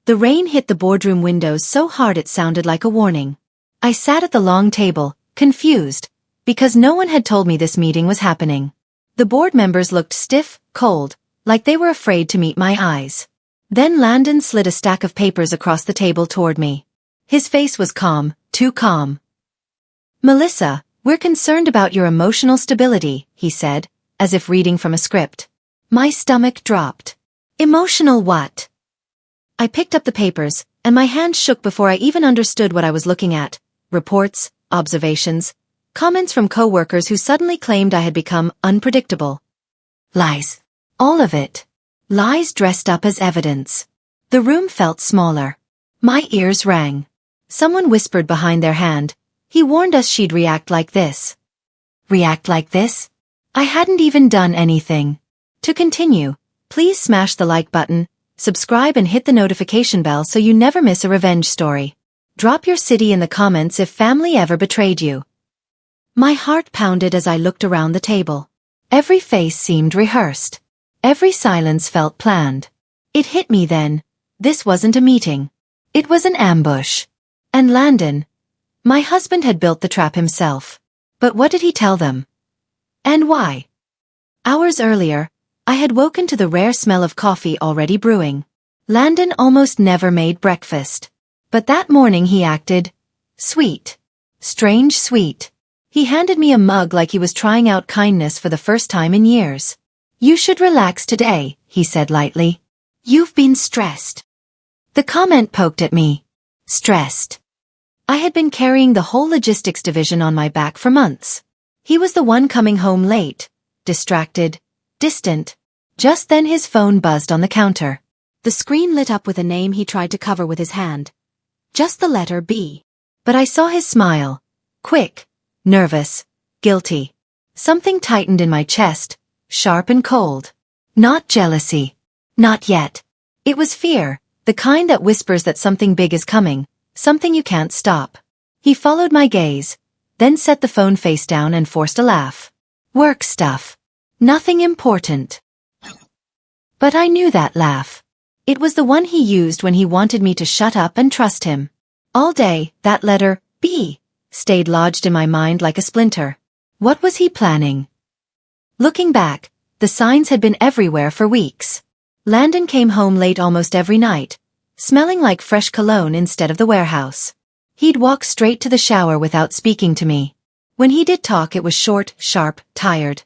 The rain hit the boardroom windows so hard it sounded like a warning. I sat at the long table, confused, because no one had told me this meeting was happening. The board members looked stiff, cold, like they were afraid to meet my eyes. Then Landon slid a stack of papers across the table toward me. His face was calm, too calm. "Melissa, we're concerned about your emotional stability," he said, as if reading from a script. My stomach dropped. Emotional what? I picked up the papers, and my hand shook before I even understood what I was looking at. Reports, observations, comments from co-workers who suddenly claimed I had become unpredictable. Lies. All of it. Lies dressed up as evidence. The room felt smaller. My ears rang. Someone whispered behind their hand, "He warned us she'd react like this." React like this? I hadn't even done anything. To continue, please smash the like button, subscribe and hit the notification bell so you never miss a revenge story. Drop your city in the comments if family ever betrayed you. My heart pounded as I looked around the table. Every face seemed rehearsed. Every silence felt planned. It hit me then. This wasn't a meeting. It was an ambush. And Landon, my husband, had built the trap himself. But what did he tell them? And why? Hours earlier, I had woken to the rare smell of coffee already brewing. Landon almost never made breakfast. But that morning he acted sweet. Strange sweet. He handed me a mug like he was trying out kindness for the first time in years. "You should relax today," he said lightly. "You've been stressed." The comment poked at me. Stressed. I had been carrying the whole logistics division on my back for months. He was the one coming home late, distracted, distant. Just then his phone buzzed on the counter. The screen lit up with a name he tried to cover with his hand. Just the letter B. But I saw his smile. Quick, nervous, guilty. Something tightened in my chest, sharp and cold. Not jealousy. Not yet. It was fear, the kind that whispers that something big is coming, something you can't stop. He followed my gaze, then set the phone face down and forced a laugh. Work stuff. Nothing important. But I knew that laugh. It was the one he used when he wanted me to shut up and trust him. All day, that letter, B, stayed lodged in my mind like a splinter. What was he planning? Looking back, the signs had been everywhere for weeks. Landon came home late almost every night, smelling like fresh cologne instead of the warehouse. He'd walk straight to the shower without speaking to me. When he did talk, it was short, sharp, tired.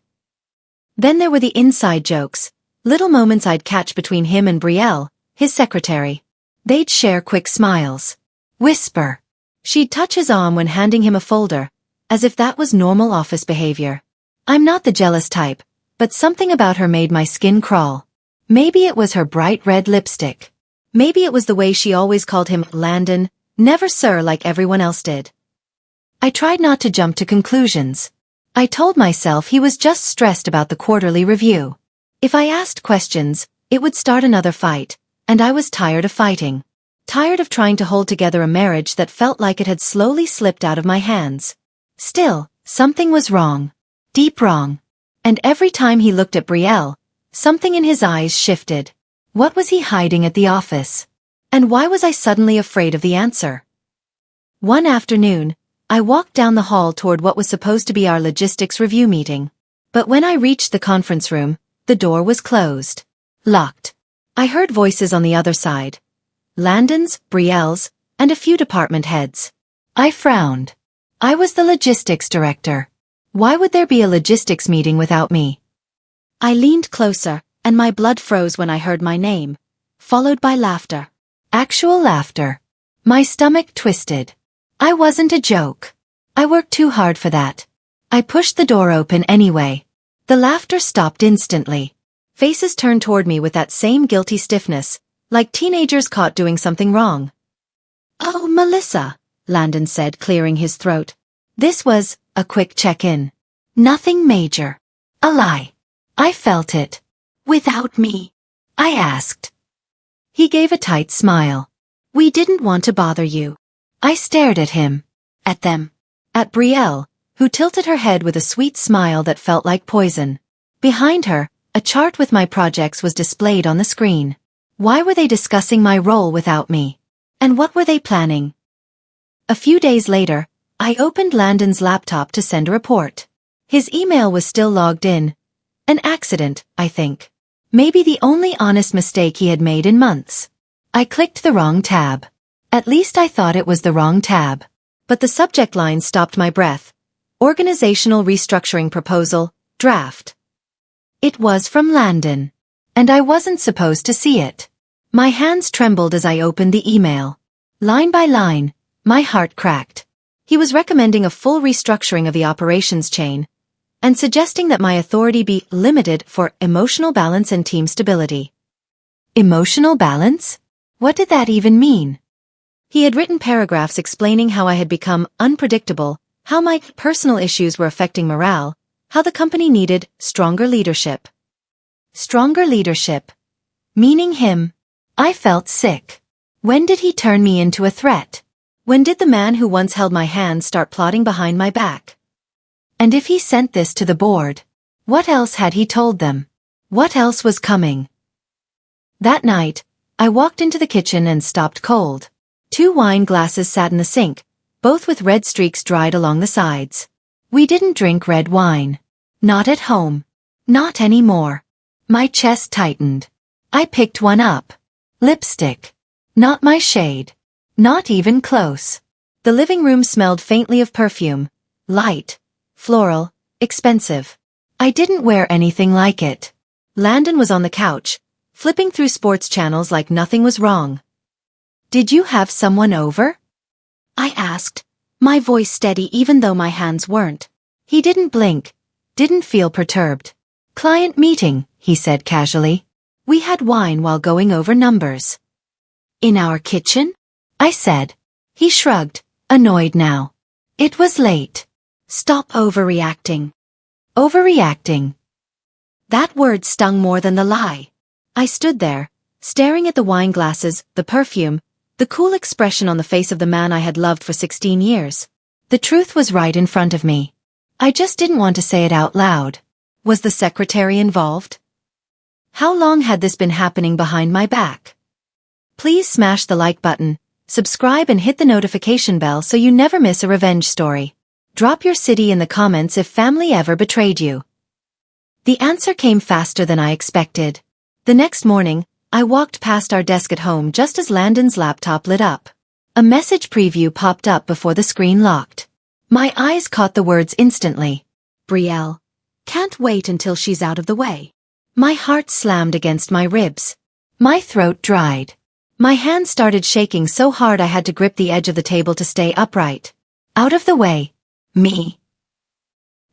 Then there were the inside jokes, little moments I'd catch between him and Brielle, his secretary. They'd share quick smiles. Whisper. She'd touch his arm when handing him a folder, as if that was normal office behavior. I'm not the jealous type, but something about her made my skin crawl. Maybe it was her bright red lipstick. Maybe it was the way she always called him Landon, never sir like everyone else did. I tried not to jump to conclusions. I told myself he was just stressed about the quarterly review. If I asked questions, it would start another fight, and I was tired of fighting. Tired of trying to hold together a marriage that felt like it had slowly slipped out of my hands. Still, something was wrong. Deep wrong. And every time he looked at Brielle, something in his eyes shifted. What was he hiding at the office? And why was I suddenly afraid of the answer? One afternoon, I walked down the hall toward what was supposed to be our logistics review meeting. But when I reached the conference room, the door was closed. Locked. I heard voices on the other side. Landon's, Brielle's, and a few department heads. I frowned. I was the logistics director. Why would there be a logistics meeting without me? I leaned closer, and my blood froze when I heard my name, followed by laughter. Actual laughter. My stomach twisted. I wasn't a joke. I worked too hard for that. I pushed the door open anyway. The laughter stopped instantly. Faces turned toward me with that same guilty stiffness, like teenagers caught doing something wrong. "Oh, Melissa," Landon said, clearing his throat. This was a quick check-in. Nothing major. A lie. I felt it. "Without me?" I asked. He gave a tight smile. "We didn't want to bother you." I stared at him. At them. At Brielle, who tilted her head with a sweet smile that felt like poison. Behind her, a chart with my projects was displayed on the screen. Why were they discussing my role without me? And what were they planning? A few days later, I opened Landon's laptop to send a report. His email was still logged in. An accident, I think. Maybe the only honest mistake he had made in months. I clicked the wrong tab. At least I thought it was the wrong tab. But the subject line stopped my breath. Organizational restructuring proposal, draft. It was from Landon. And I wasn't supposed to see it. My hands trembled as I opened the email. Line by line, my heart cracked. He was recommending a full restructuring of the operations chain, and suggesting that my authority be limited for emotional balance and team stability. Emotional balance? What did that even mean? He had written paragraphs explaining how I had become unpredictable, how my personal issues were affecting morale, how the company needed stronger leadership. Stronger leadership. Meaning him. I felt sick. When did he turn me into a threat? When did the man who once held my hand start plotting behind my back? And if he sent this to the board, what else had he told them? What else was coming? That night, I walked into the kitchen and stopped cold. 2 wine glasses sat in the sink, both with red streaks dried along the sides. We didn't drink red wine. Not at home. Not anymore. My chest tightened. I picked one up. Lipstick. Not my shade. Not even close. The living room smelled faintly of perfume. Light. Floral. Expensive. I didn't wear anything like it. Landon was on the couch, flipping through sports channels like nothing was wrong. Did you have someone over? I asked, my voice steady even though my hands weren't. He didn't blink, didn't feel perturbed. Client meeting, he said casually. We had wine while going over numbers. In our kitchen? I said. He shrugged, annoyed now. It was late. Stop overreacting. Overreacting. That word stung more than the lie. I stood there, staring at the wine glasses, the perfume, the cool expression on the face of the man I had loved for 16 years. The truth was right in front of me. I just didn't want to say it out loud. Was the secretary involved? How long had this been happening behind my back? Please smash the like button, subscribe and hit the notification bell so you never miss a revenge story. Drop your city in the comments if family ever betrayed you. The answer came faster than I expected. The next morning, I walked past our desk at home just as Landon's laptop lit up. A message preview popped up before the screen locked. My eyes caught the words instantly. Brielle. Can't wait until she's out of the way. My heart slammed against my ribs. My throat dried. My hands started shaking so hard I had to grip the edge of the table to stay upright. Out of the way. Me.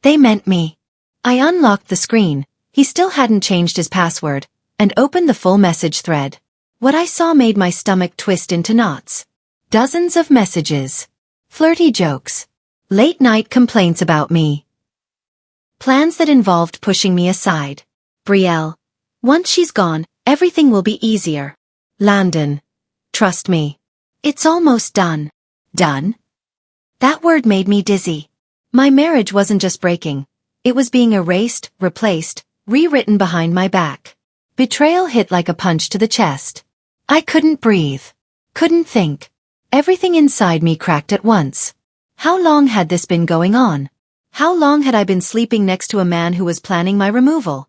They meant me. I unlocked the screen, he still hadn't changed his password, and opened the full message thread. What I saw made my stomach twist into knots. Dozens of messages. Flirty jokes. Late-night complaints about me. Plans that involved pushing me aside. Brielle. Once she's gone, everything will be easier. Landon. Trust me. It's almost done. Done? That word made me dizzy. My marriage wasn't just breaking. It was being erased, replaced, rewritten behind my back. Betrayal hit like a punch to the chest. I couldn't breathe. Couldn't think. Everything inside me cracked at once. How long had this been going on? How long had I been sleeping next to a man who was planning my removal?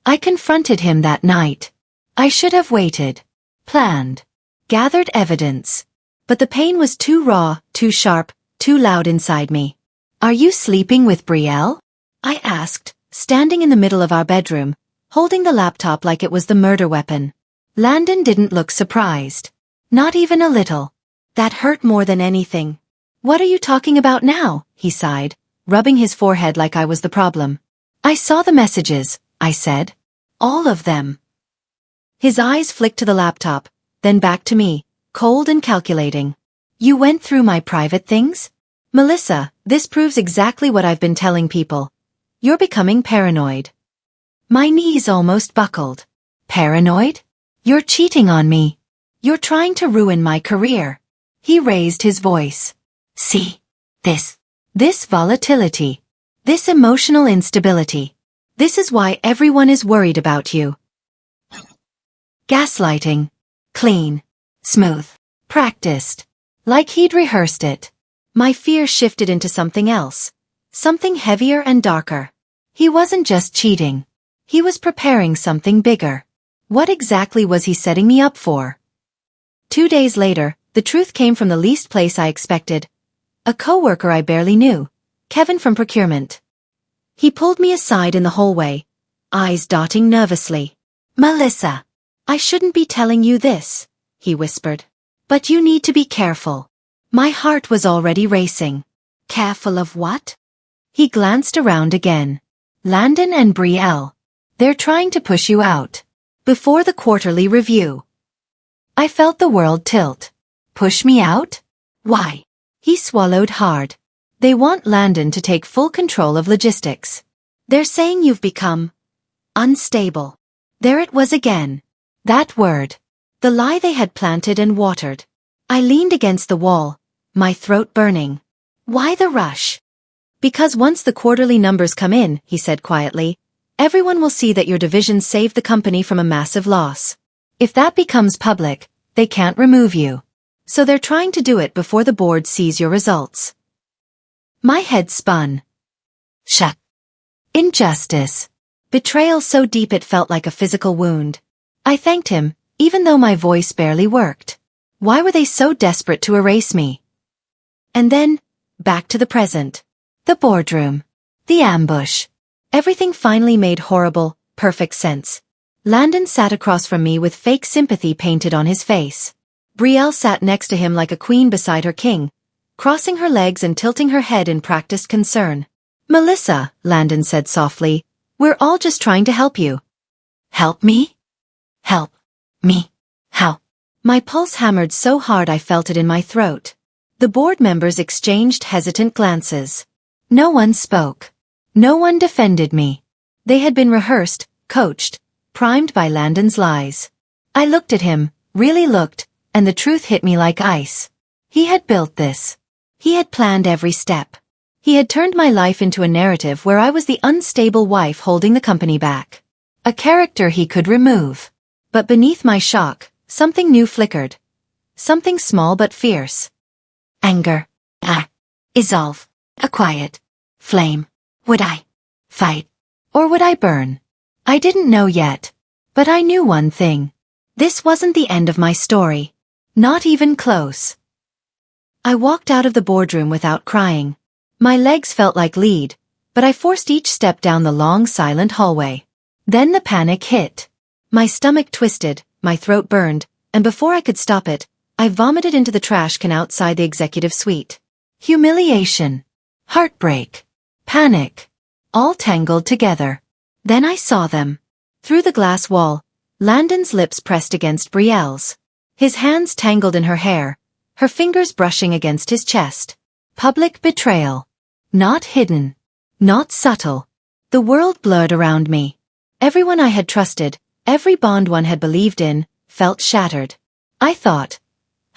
I confronted him that night. I should have waited. Planned. Gathered evidence. But the pain was too raw, too sharp, too loud inside me. Are you sleeping with Brielle? I asked, standing in the middle of our bedroom, holding the laptop like it was the murder weapon. Landon didn't look surprised. Not even a little. That hurt more than anything. What are you talking about now? He sighed, rubbing his forehead like I was the problem. I saw the messages, I said. All of them. His eyes flicked to the laptop, then back to me, cold and calculating. You went through my private things? Melissa, this proves exactly what I've been telling people. You're becoming paranoid. My knees almost buckled. Paranoid? You're cheating on me. You're trying to ruin my career. He raised his voice. See? This volatility. This emotional instability. This is why everyone is worried about you. Gaslighting. Clean. Smooth. Practiced. Like he'd rehearsed it. My fear shifted into something else. Something heavier and darker. He wasn't just cheating. He was preparing something bigger. What exactly was he setting me up for? 2 days later, the truth came from the least place I expected. A coworker I barely knew. Kevin from procurement. He pulled me aside in the hallway, eyes dotting nervously. "Melissa, I shouldn't be telling you this," he whispered. "But you need to be careful." My heart was already racing. Careful of what? He glanced around again. "Landon and Brielle. They're trying to push you out. Before the quarterly review." I felt the world tilt. Push me out? Why? He swallowed hard. "They want Landon to take full control of logistics. They're saying you've become unstable." There it was again. That word. The lie they had planted and watered. I leaned against the wall, my throat burning. "Why the rush?" "Because once the quarterly numbers come in," he said quietly, "everyone will see that your division saved the company from a massive loss. If that becomes public, they can't remove you. So they're trying to do it before the board sees your results." My head spun. Shut. Injustice. Betrayal so deep it felt like a physical wound. I thanked him, even though my voice barely worked. Why were they so desperate to erase me? And then, back to the present. The boardroom. The ambush. Everything finally made horrible, perfect sense. Landon sat across from me with fake sympathy painted on his face. Brielle sat next to him like a queen beside her king, crossing her legs and tilting her head in practiced concern. "Melissa," Landon said softly, "we're all just trying to help you." "Help me? Help me? How?" My pulse hammered so hard I felt it in my throat. The board members exchanged hesitant glances. No one spoke. No one defended me. They had been rehearsed, coached, primed by Landon's lies. I looked at him, really looked, and the truth hit me like ice. He had built this. He had planned every step. He had turned my life into a narrative where I was the unstable wife holding the company back. A character he could remove. But beneath my shock, something new flickered. Something small but fierce. Anger. Isolve. A quiet flame. Would I fight? Or would I burn? I didn't know yet. But I knew one thing. This wasn't the end of my story. Not even close. I walked out of the boardroom without crying. My legs felt like lead, but I forced each step down the long silent hallway. Then the panic hit. My stomach twisted, my throat burned, and before I could stop it, I vomited into the trash can outside the executive suite. Humiliation. Heartbreak. Panic. All tangled together. Then I saw them. Through the glass wall, Landon's lips pressed against Brielle's. His hands tangled in her hair, her fingers brushing against his chest. Public betrayal. Not hidden. Not subtle. The world blurred around me. Everyone I had trusted, every bond one had believed in, felt shattered. I thought,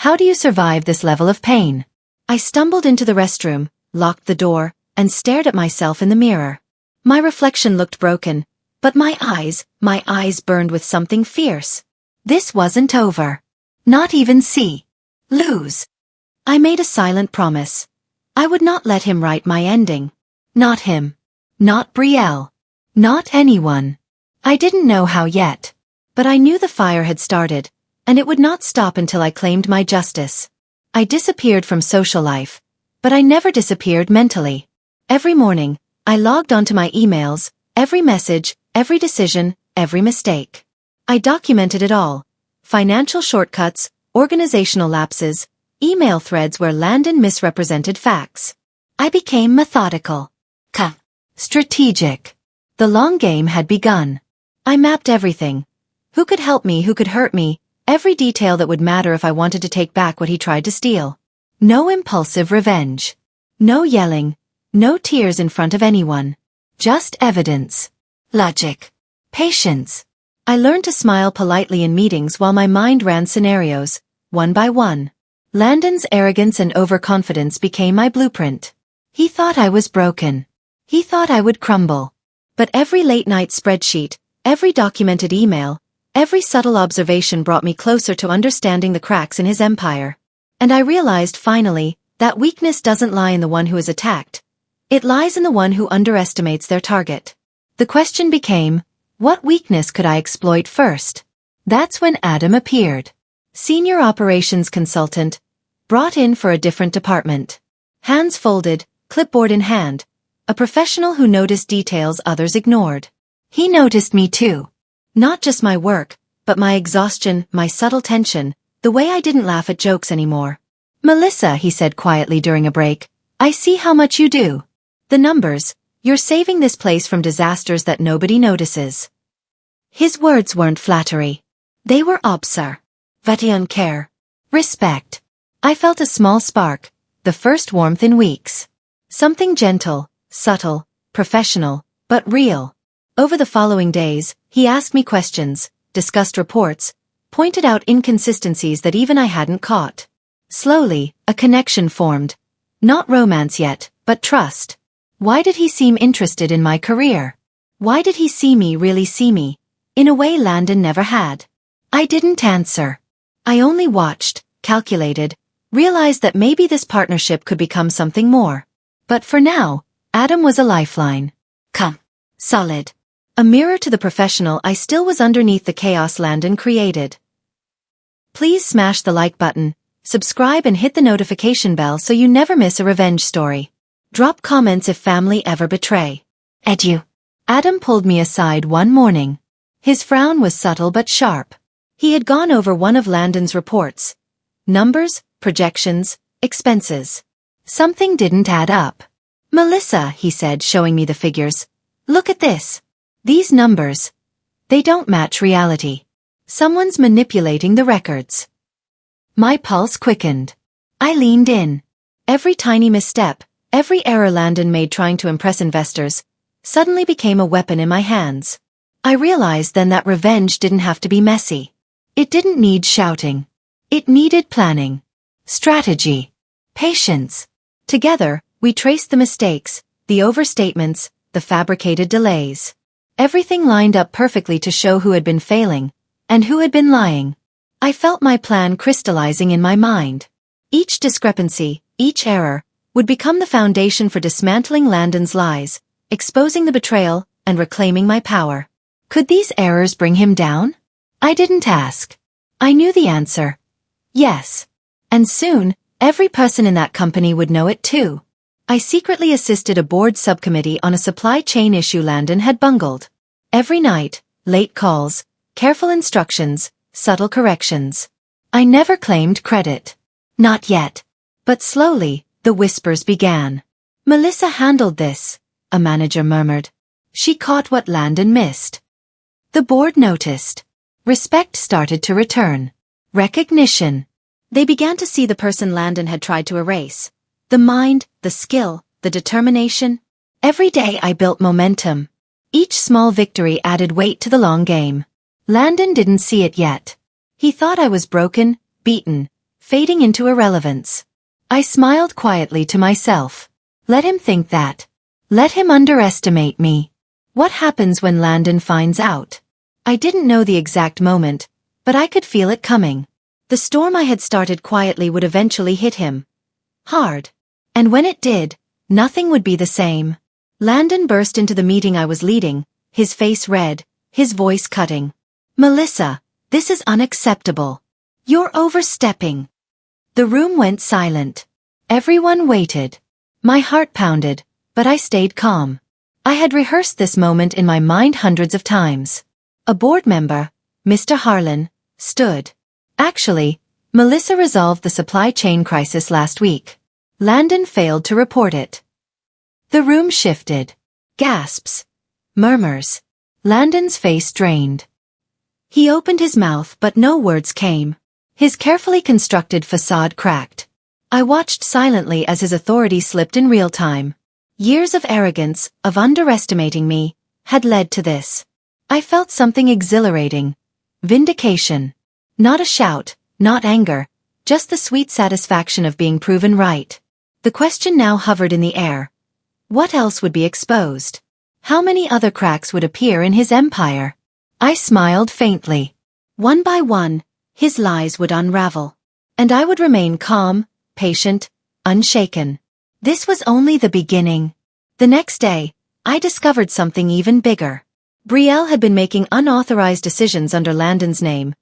how do you survive this level of pain? I stumbled into the restroom, locked the door, and stared at myself in the mirror. My reflection looked broken, but my eyes burned with something fierce. This wasn't over. Not even lose. I made a silent promise. I would not let him write my ending. Not him. Not Brielle. Not anyone. I didn't know how yet. But I knew the fire had started, and it would not stop until I claimed my justice. I disappeared from social life, but I never disappeared mentally. Every morning, I logged onto my emails, every message, every decision, every mistake. I documented it all. Financial shortcuts, organizational lapses, email threads where Landon misrepresented facts. I became methodical. Strategic. The long game had begun. I mapped everything. Who could help me, who could hurt me, every detail that would matter if I wanted to take back what he tried to steal. No impulsive revenge. No yelling. No tears in front of anyone. Just evidence. Logic. Patience. I learned to smile politely in meetings while my mind ran scenarios, one by one. Landon's arrogance and overconfidence became my blueprint. He thought I was broken. He thought I would crumble. But every late-night spreadsheet, every documented email, Every subtle observation brought me closer to understanding the cracks in his empire. And I realized, finally, that weakness doesn't lie in the one who is attacked. It lies in the one who underestimates their target. The question became, what weakness could I exploit first? That's when Adam appeared. Senior operations consultant, brought in for a different department. Hands folded, clipboard in hand, a professional who noticed details others ignored. He noticed me too. Not just my work, but my exhaustion, my subtle tension, the way I didn't laugh at jokes anymore. "Melissa," he said quietly during a break, "I see how much you do. The numbers, you're saving this place from disasters that nobody notices." His words weren't flattery. They were care, respect. I felt a small spark, the first warmth in weeks. Something gentle, subtle, professional, but real. Over the following days, he asked me questions, discussed reports, pointed out inconsistencies that even I hadn't caught. Slowly, a connection formed. Not romance yet, but trust. Why did he seem interested in my career? Why did he see me really see me? In a way Landon never had. I didn't answer. I only watched, calculated, realized that maybe this partnership could become something more. But for now, Adam was a lifeline. Solid. A mirror to the professional I still was underneath the chaos Landon created. Please smash the like button, subscribe and hit the notification bell so you never miss a revenge story. Drop comments if family ever betray. Adam pulled me aside one morning. His frown was subtle but sharp. He had gone over one of Landon's reports. Numbers, projections, expenses. Something didn't add up. "Melissa," he said, showing me the figures. "Look at this. These numbers. They don't match reality. Someone's manipulating the records." My pulse quickened. I leaned in. Every tiny misstep, every error Landon made trying to impress investors, suddenly became a weapon in my hands. I realized then that revenge didn't have to be messy. It didn't need shouting. It needed planning, strategy, patience. Together, we traced the mistakes, the overstatements, the fabricated delays. Everything lined up perfectly to show who had been failing, and who had been lying. I felt my plan crystallizing in my mind. Each discrepancy, each error, would become the foundation for dismantling Landon's lies, exposing the betrayal, and reclaiming my power. Could these errors bring him down? I didn't ask. I knew the answer. Yes. And soon, every person in that company would know it too. I secretly assisted a board subcommittee on a supply chain issue Landon had bungled. Every night, late calls, careful instructions, subtle corrections. I never claimed credit. Not yet. But slowly, the whispers began. "Melissa handled this," a manager murmured. "She caught what Landon missed." The board noticed. Respect started to return. Recognition. They began to see the person Landon had tried to erase. The mind, the skill, the determination. Every day I built momentum. Each small victory added weight to the long game. Landon didn't see it yet. He thought I was broken, beaten, fading into irrelevance. I smiled quietly to myself. Let him think that. Let him underestimate me. What happens when Landon finds out? I didn't know the exact moment, but I could feel it coming. The storm I had started quietly would eventually hit him. Hard. And when it did, nothing would be the same. Landon burst into the meeting I was leading, his face red, his voice cutting. "Melissa, this is unacceptable. You're overstepping." The room went silent. Everyone waited. My heart pounded, but I stayed calm. I had rehearsed this moment in my mind hundreds of times. A board member, Mr. Harlan, stood. Actually, Melissa resolved the supply chain crisis last week. Landon failed to report it. The room shifted. Gasps. Murmurs. Landon's face drained. He opened his mouth but no words came. His carefully constructed facade cracked. I watched silently as his authority slipped in real time. Years of arrogance, of underestimating me, had led to this. I felt something exhilarating. Vindication. Not a shout, not anger, just the sweet satisfaction of being proven right. The question now hovered in the air. What else would be exposed? How many other cracks would appear in his empire? I smiled faintly. One by one, his lies would unravel. And I would remain calm, patient, unshaken. This was only the beginning. The next day, I discovered something even bigger. Brielle had been making unauthorized decisions under Landon's name.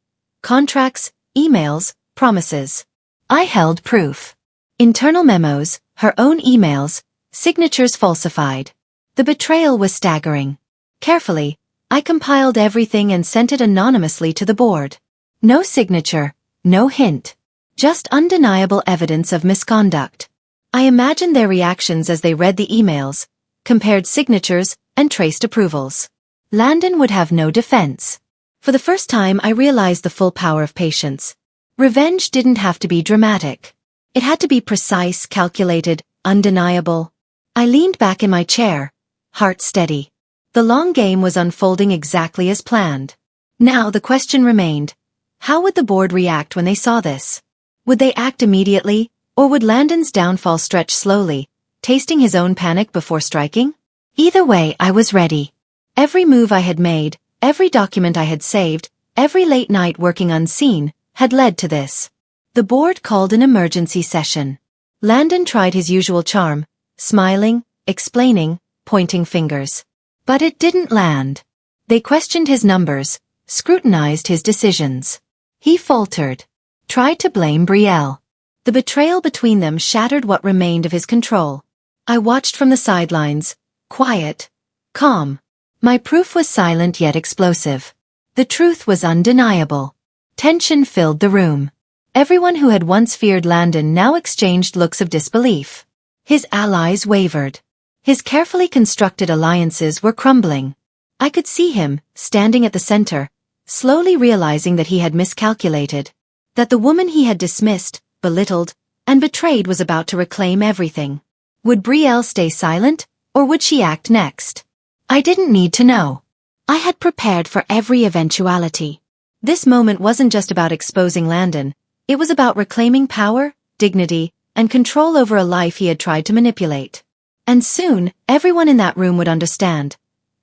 Contracts, emails, promises. I held proof. Internal memos, her own emails, signatures falsified. The betrayal was staggering. Carefully, I compiled everything and sent it anonymously to the board. No signature, no hint. Just undeniable evidence of misconduct. I imagined their reactions as they read the emails, compared signatures, and traced approvals. Landon would have no defense. For the first time I realized the full power of patience. Revenge didn't have to be dramatic. It had to be precise, calculated, undeniable. I leaned back in my chair, heart steady. The long game was unfolding exactly as planned. Now the question remained, how would the board react when they saw this? Would they act immediately, or would Landon's downfall stretch slowly, tasting his own panic before striking? Either way, I was ready. Every move I had made, every document I had saved, every late night working unseen, had led to this. The board called an emergency session. Landon tried his usual charm, smiling, explaining, pointing fingers. But it didn't land. They questioned his numbers, scrutinized his decisions. He faltered, tried to blame Brielle. The betrayal between them shattered what remained of his control. I watched from the sidelines, quiet, calm. My proof was silent yet explosive. The truth was undeniable. Tension filled the room. Everyone who had once feared Landon now exchanged looks of disbelief. His allies wavered. His carefully constructed alliances were crumbling. I could see him, standing at the center, slowly realizing that he had miscalculated. That the woman he had dismissed, belittled, and betrayed was about to reclaim everything. Would Brielle stay silent, or would she act next? I didn't need to know. I had prepared for every eventuality. This moment wasn't just about exposing Landon, it was about reclaiming power, dignity, and control over a life he had tried to manipulate. And soon, everyone in that room would understand.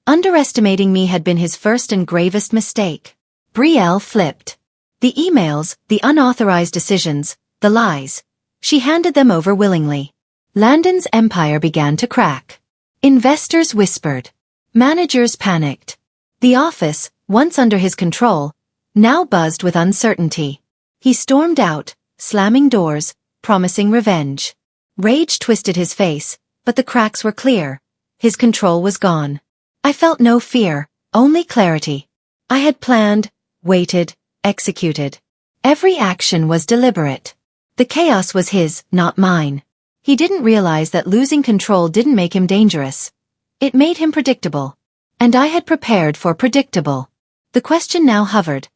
Underestimating me had been his first and gravest mistake. Brielle flipped. The emails, the unauthorized decisions, the lies. She handed them over willingly. Landon's empire began to crack. Investors whispered. Managers panicked. The office, once under his control, now buzzed with uncertainty. He stormed out, slamming doors, promising revenge. Rage twisted his face, but the cracks were clear. His control was gone. I felt no fear, only clarity. I had planned, waited, executed. Every action was deliberate. The chaos was his, not mine. He didn't realize that losing control didn't make him dangerous. It made him predictable. And I had prepared for predictable. The question now hovered.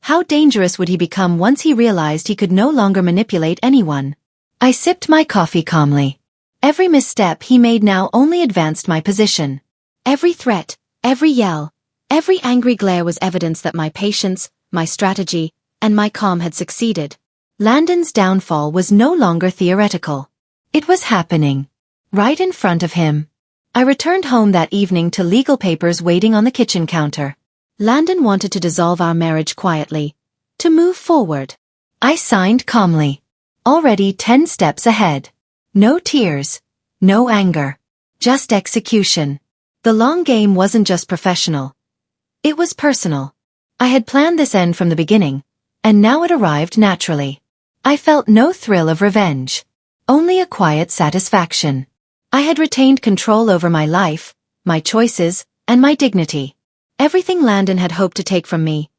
How dangerous would he become once he realized he could no longer manipulate anyone? I sipped my coffee calmly. Every misstep he made now only advanced my position. Every threat, every yell, every angry glare was evidence that my patience, my strategy, and my calm had succeeded. Landon's downfall was no longer theoretical. It was happening. Right in front of him. I returned home that evening to legal papers waiting on the kitchen counter. Landon wanted to dissolve our marriage quietly. To move forward. I signed calmly. Already 10 steps ahead. No tears. No anger. Just execution. The long game wasn't just professional. It was personal. I had planned this end from the beginning, and now it arrived naturally. I felt no thrill of revenge. Only a quiet satisfaction. I had retained control over my life, my choices, and my dignity. Everything Landon had hoped to take from me,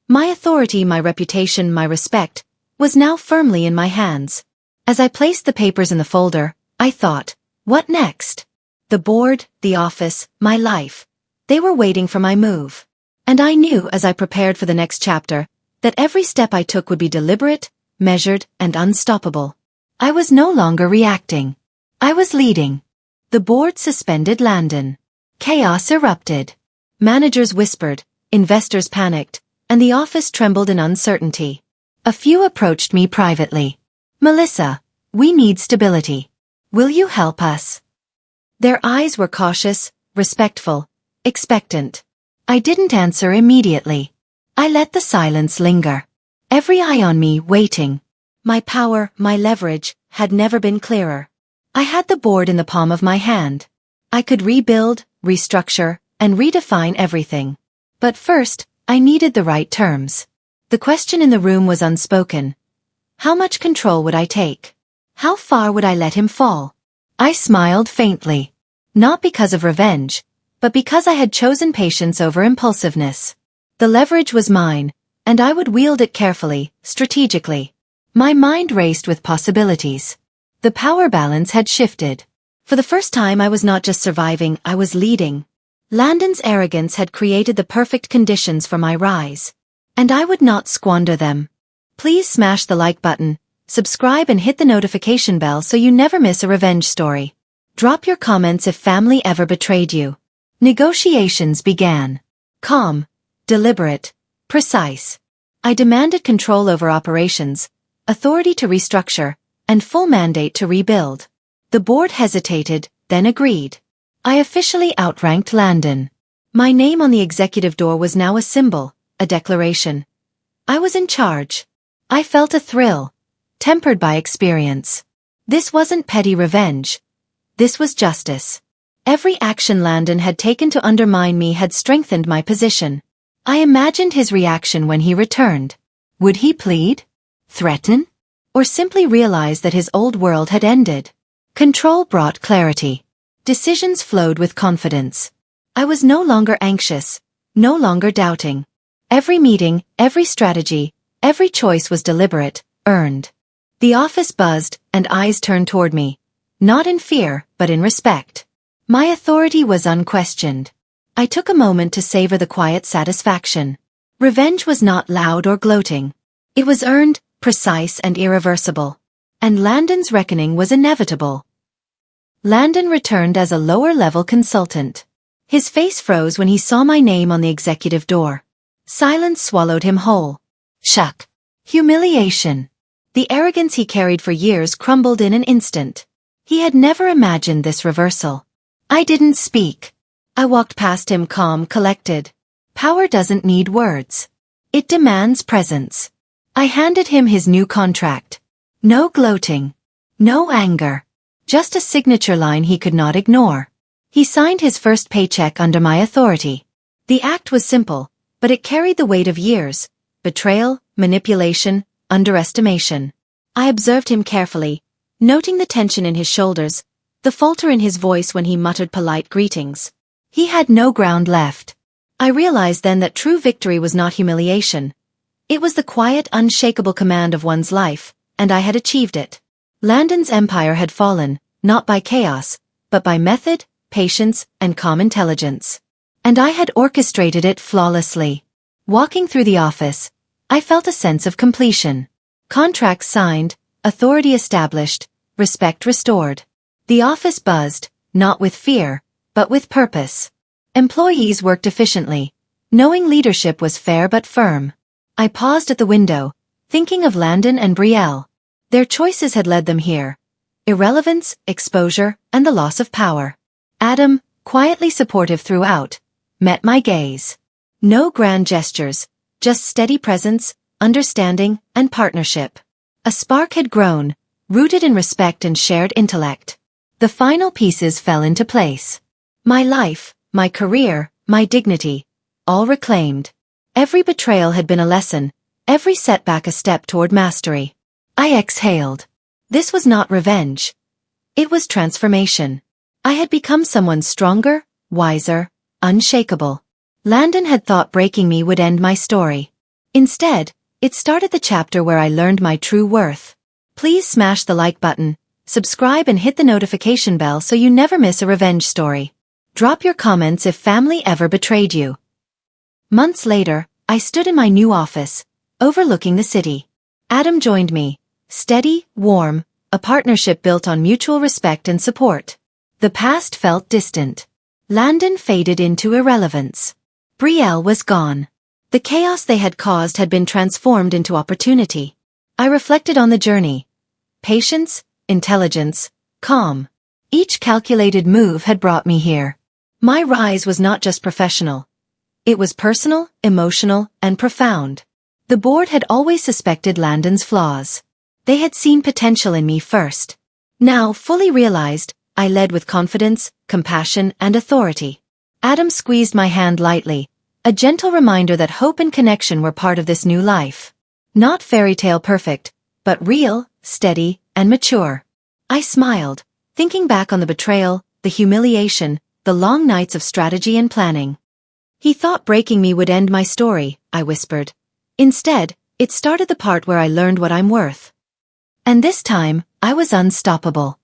my authority, my reputation, my respect, was now firmly in my hands. As I placed the papers in the folder, I thought, what next? The board, the office, my life. They were waiting for my move. And I knew as I prepared for the next chapter, that every step I took would be deliberate, measured, and unstoppable. I was no longer reacting. I was leading. The board suspended Landon. Chaos erupted. Managers whispered, investors panicked, and the office trembled in uncertainty. A few approached me privately. Melissa, we need stability. Will you help us? Their eyes were cautious, respectful, expectant. I didn't answer immediately. I let the silence linger. Every eye on me, waiting. My power, my leverage, had never been clearer. I had the board in the palm of my hand. I could rebuild, restructure, and redefine everything. But first, I needed the right terms. The question in the room was unspoken. How much control would I take? How far would I let him fall? I smiled faintly. Not because of revenge, but because I had chosen patience over impulsiveness. The leverage was mine, and I would wield it carefully, strategically. My mind raced with possibilities. The power balance had shifted. For the first time I was not just surviving, I was leading. Landon's arrogance had created the perfect conditions for my rise. And I would not squander them. Please smash the like button, subscribe and hit the notification bell so you never miss a revenge story. Drop your comments if family ever betrayed you. Negotiations began. Calm, deliberate, precise. I demanded control over operations, authority to restructure, and full mandate to rebuild. The board hesitated, then agreed. I officially outranked Landon. My name on the executive door was now a symbol, a declaration. I was in charge. I felt a thrill, tempered by experience. This wasn't petty revenge. This was justice. Every action Landon had taken to undermine me had strengthened my position. I imagined his reaction when he returned. Would he plead? Threaten? Or simply realize that his old world had ended? Control brought clarity. Decisions flowed with confidence. I was no longer anxious, no longer doubting. Every meeting, every strategy, every choice was deliberate, earned. The office buzzed, and eyes turned toward me. Not in fear, but in respect. My authority was unquestioned. I took a moment to savor the quiet satisfaction. Revenge was not loud or gloating. It was earned, precise and irreversible. And Landon's reckoning was inevitable. Landon returned as a lower-level consultant. His face froze when he saw my name on the executive door. Silence swallowed him whole. Shock. Humiliation. The arrogance he carried for years crumbled in an instant. He had never imagined this reversal. I didn't speak. I walked past him calm, collected. Power doesn't need words. It demands presence. I handed him his new contract. No gloating. No anger. Just a signature line he could not ignore. He signed his first paycheck under my authority. The act was simple, but it carried the weight of years. Betrayal, manipulation, underestimation. I observed him carefully, noting the tension in his shoulders, the falter in his voice when he muttered polite greetings. He had no ground left. I realized then that true victory was not humiliation. It was the quiet, unshakable command of one's life, and I had achieved it. Landon's empire had fallen, not by chaos, but by method, patience, and calm intelligence. And I had orchestrated it flawlessly. Walking through the office, I felt a sense of completion. Contracts signed, authority established, respect restored. The office buzzed, not with fear, but with purpose. Employees worked efficiently, knowing leadership was fair but firm. I paused at the window, thinking of Landon and Brielle. Their choices had led them here. Irrelevance, exposure, and the loss of power. Adam, quietly supportive throughout, met my gaze. No grand gestures, just steady presence, understanding, and partnership. A spark had grown, rooted in respect and shared intellect. The final pieces fell into place. My life, my career, my dignity, all reclaimed. Every betrayal had been a lesson, every setback a step toward mastery. I exhaled. This was not revenge. It was transformation. I had become someone stronger, wiser, unshakable. Landon had thought breaking me would end my story. Instead, it started the chapter where I learned my true worth. Please smash the like button, subscribe and hit the notification bell so you never miss a revenge story. Drop your comments if family ever betrayed you. Months later, I stood in my new office, overlooking the city. Adam joined me. Steady, warm, a partnership built on mutual respect and support. The past felt distant. Landon faded into irrelevance. Brielle was gone. The chaos they had caused had been transformed into opportunity. I reflected on the journey. Patience, intelligence, calm. Each calculated move had brought me here. My rise was not just professional. It was personal, emotional, and profound. The board had always suspected Landon's flaws. They had seen potential in me first. Now, fully realized, I led with confidence, compassion, and authority. Adam squeezed my hand lightly, a gentle reminder that hope and connection were part of this new life. Not fairy tale perfect, but real, steady, and mature. I smiled, thinking back on the betrayal, the humiliation, the long nights of strategy and planning. He thought breaking me would end my story, I whispered. Instead, it started the part where I learned what I'm worth. And this time, I was unstoppable.